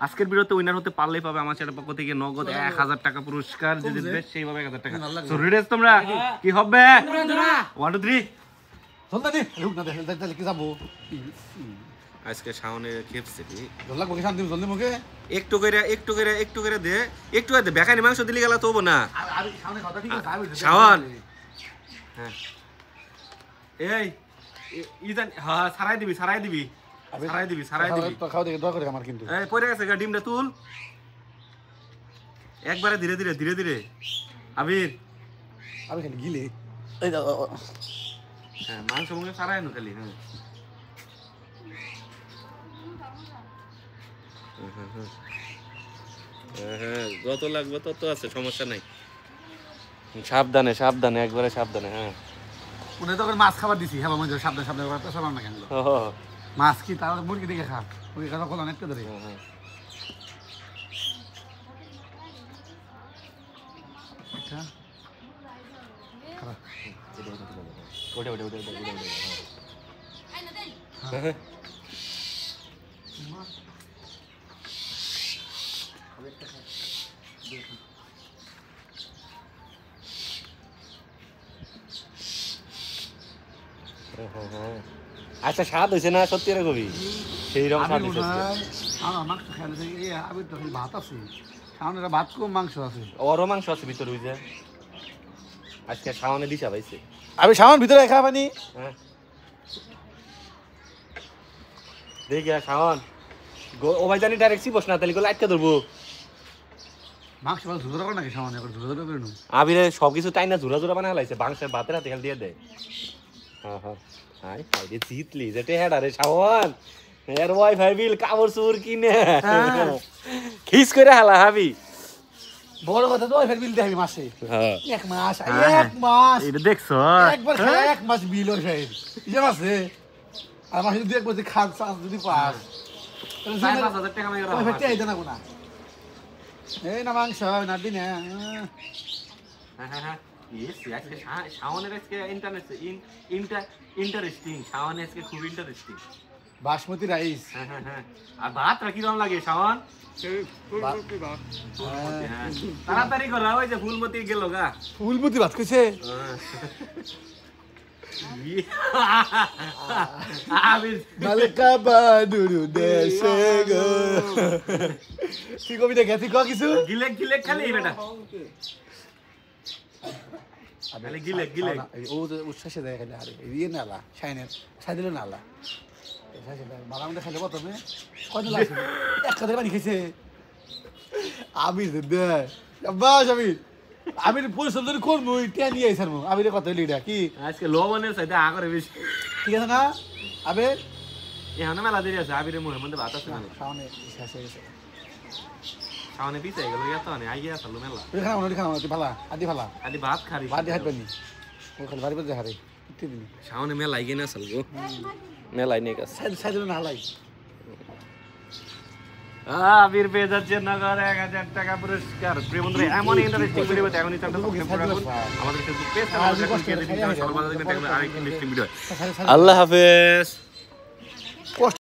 আজকের ভিডিওতে উইনার হতে পারলেই পাবে আমার চ্যানেল পক্ষ থেকে নগদ 1000 টাকা পুরস্কার, যে জিতবে সেইভাবে 1000 টাকা। সো রেডি তোমরা? কি হবে 1 2 3 চলতে নি রুক না দেখে কি যাবো আজকে শাওনে খেপছে কি ধরলা বকে শান্তি জলদি মুখে একটু করে দে, একটু দে, বেকানি মাংস দিলি গেলা তো হবো না। আর সামনে কথা ঠিক আছে আমি শাওন হ্যাঁ এই ইদান হ্যাঁ সারাই দিবি তো খাও দেখে দোয়া করে আমার কিন্তু এই পড়ে গেছে গা, ডিমটা তুল একবারে ধীরে ধীরে আবির। আমি খালি গিলে এই হ্যাঁ মাংস সারাই নো খালি। হ্যাঁ যত লাগবে তত আছে, সমস্যা নাই। সাবধানে একবারে সাবধানে। হ্যাঁ উনি তো মাছ খাবার দিছি হ্যাঁ মানে সাবধানে করতে সবার না কেন মাছ কি তাহলে মুরগি দেখে খা মুরগি খাওয়া খোলা অনেকটা ধরে আচ্ছা স্বাদ হয়েছে না সত্যি রে কবি? সেই রকম স্বাদ হয়েছে। আমার মাংস খেলে এই আবির তো ভাত আছে সামনে ভাত কম মাংস আছে ওরও মাংস আছে ভিতরে ওই যে আজকে শাওনে দিশা পাইছে। আমি সামান ভিতরে খা পানি হ্যাঁ দেখি শাওন ও ভাই জানি ডাইরেক্ট সিবস না তাহলে গুলো আটকে ধরবো। মাংস ভালো ঝুরা করে নাকি সামান এখন ঝুরা করে নো আবিরে সবকিছু তাই না ঝুরা বানা লাইছে, বাংশের ভাতের হাতে খেল দিয়ে দেয়। হ্যাঁ হ্যাঁ হাই হাই জিতলি যেতে হ্যাঁ রে শাওন এর ওয়াইফাই বিল কাপড় চোর কিনে খিস করে হালা হাবি। বড় কথা তো ওই বিল দেখাবি মাসে হ্যাঁ এক মাস এটা দেখছো একবার খেলে এক মাস বিল ওই সাইড ইয়ে মাসে আর মাসে যদি একবার খান চান্স যদি পাস তাহলে 5,000 টাকা লাগে ওই ফেটে আইতে না কোনা এই না মাংস না দিনে হ্যাঁ ইয়েস আজকে শাওনের আজকে ইন্টারেস্টিং শাওনের আজকে খুব ইন্টারেস্টিং। বাসমতি রাইস হ্যাঁ আর ভাত কি রকম লাগে শাওন? তাড়াতাড়ি করা ওই যে ফুলমতি গেল গা ফুলমতি ভাত কইছে মালিকা বাদুরু দেশে গো কি কবিতা গেছি ক কিছু গিলেক খালি বেটা খালি গিলেক ও উচ্ছ্বাসে দেয় খালি আরে ইয়ে নালা সাইদিল নালা বালা মধ্যে খাইলে প্রথমে কয়দিন লাগছে এক কাদের পানি খাইছে আমির দেয় বাস আমির পরিশ্রম যদি করবো টিয়া নিয়ে আইসার আমিরের কথা লিডা কি আজকে লবণের চাইতে আগরে বেশি ঠিক আছে না আবির এখানে মেলা দেরি আছে। আবিরের মুখের মধ্যে ভাত আছে না সামনে শেষ হয়ে গেছে সামনে পিছে গেল ইয়াতো না আইয়া আসলো মেলা খানা ভালা আদি ভালা আদি ভাত খারি বাদ হাত পানি ও খালি বাড়ি বাড়ি হারে দিন সামনে মেলা আইগে না আসলো মেলাই নেই কাছে সাইড না হালাই আবির পেয়ে যাচ্ছে নগর 1000 টাকা পুরস্কার। প্রিয় বন্ধুরা এমন ইন্টারেস্টিং ভিডিও পেতে এখনই চ্যানেলটা সাবস্ক্রাইব করুন, আমাদের ফেসবুক পেজ আরেকটি ইন্টারেস্টিং ভিডিও। আল্লাহ হাফেজ।